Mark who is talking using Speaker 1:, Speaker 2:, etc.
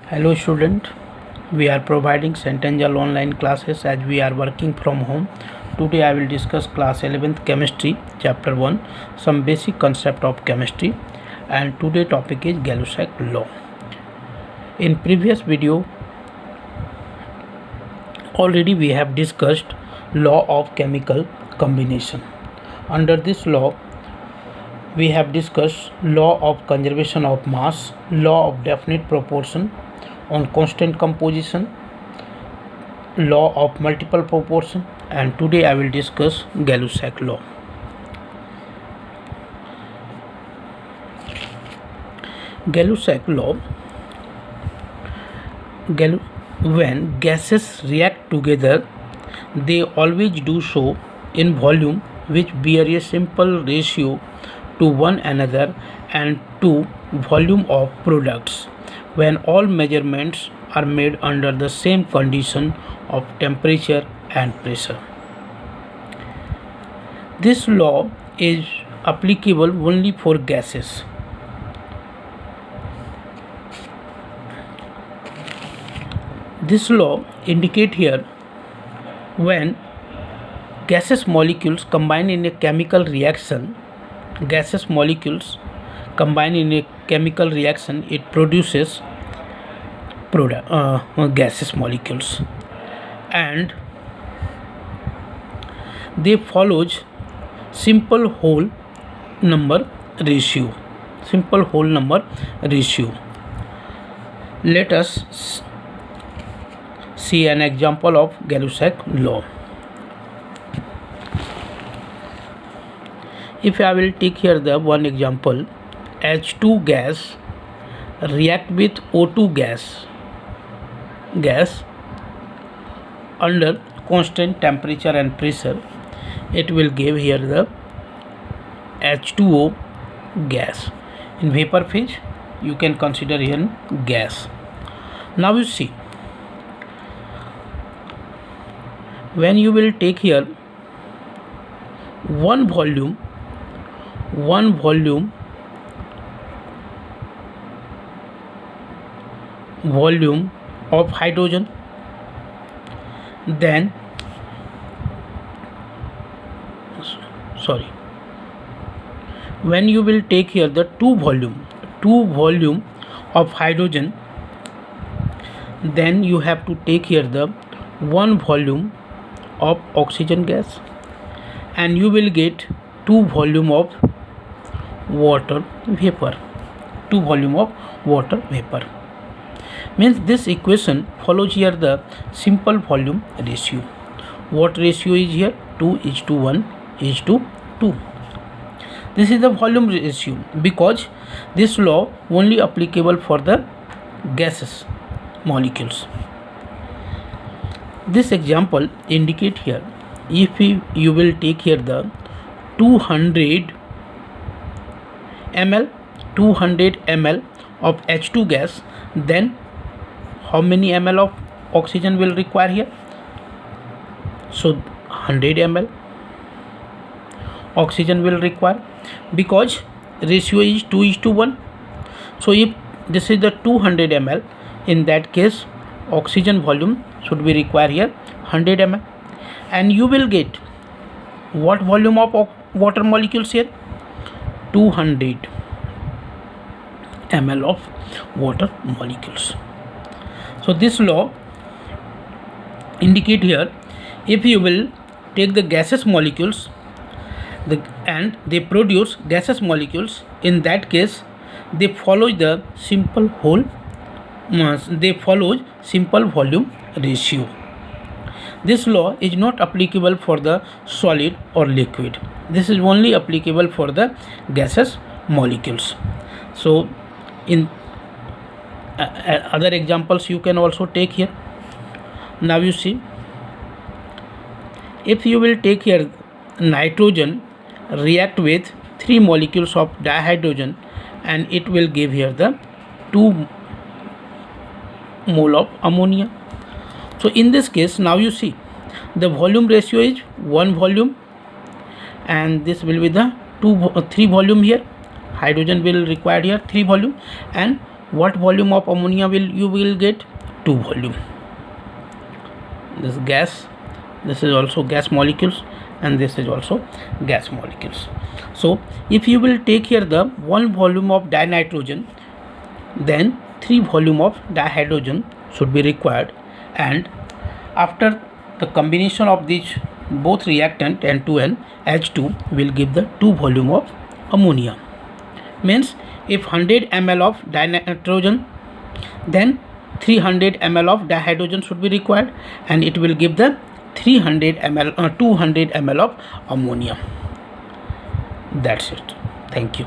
Speaker 1: Hello student, we are providing Centennial online classes as we are working from home. Today I will discuss class 11th chemistry chapter 1 some basic concept of chemistry, and today topic is Gay-Lussac law. In previous video already we have discussed law of chemical combination. Under this law we have discussed law of conservation of mass, law of definite proportion on constant composition, law of multiple proportion, and today I will discuss Gay-Lussac law. Gay-Lussac law, when gases react together, they always do so in volume which bear a simple ratio to one another and to volume of products when all measurements are made under the same condition of temperature and pressure. This law is applicable only for gases. This law indicates here when gaseous molecules combine in a chemical reaction, it produces gaseous molecules, and they follows simple whole number ratio. Let us see an example of Gay-Lussac law. If I will take here the one example, H2 gas react with O2 gas under constant temperature and pressure, it will give here the H2O gas. In vapor phase you can consider here gas. Now you see, when you will take here one volume of hydrogen, then when you will take here the two volume of hydrogen, then you have to take here the one volume of oxygen gas, and you will get two volume of water vapor. Means this equation follows here the simple volume ratio. What ratio is here? 2:1:2. This is the volume ratio because this law only applicable for the gases molecules. This example indicate here, if you will take here the 200 ml of H2 gas, then how many ml of oxygen will require here? So 100 ml oxygen will require, because ratio is 2:1. So if this is the 200 ml, in that case oxygen volume should be required here 100 ml, and you will get what volume of water molecules here? 200 ml of water molecules. So this law indicate here, if you will take the gaseous molecules and they produce gaseous molecules, in that case they follow the simple volume ratio. This law is not applicable for the solid or liquid. This is only applicable for the gaseous molecules. So in other examples you can also take here. Now you see, if you will take here nitrogen react with 3 molecules of dihydrogen, and it will give here the 2 mole of ammonia. So in this case, now you see the volume ratio is 1 volume, and this will be the 3 volume here. Hydrogen will require here 3 volume, and what volume of ammonia you will get? 2 volume. This gas, this is also gas molecules, and this is also gas molecules. So if you will take here the 1 volume of dinitrogen, then 3 volume of dihydrogen should be required, and after the combination of these both reactant N2N H2 will give the 2 volume of ammonia. Means if 100 ml of dinitrogen, then 300 ml of dihydrogen should be required, and it will give the 200 ml of ammonia. That's it. Thank you.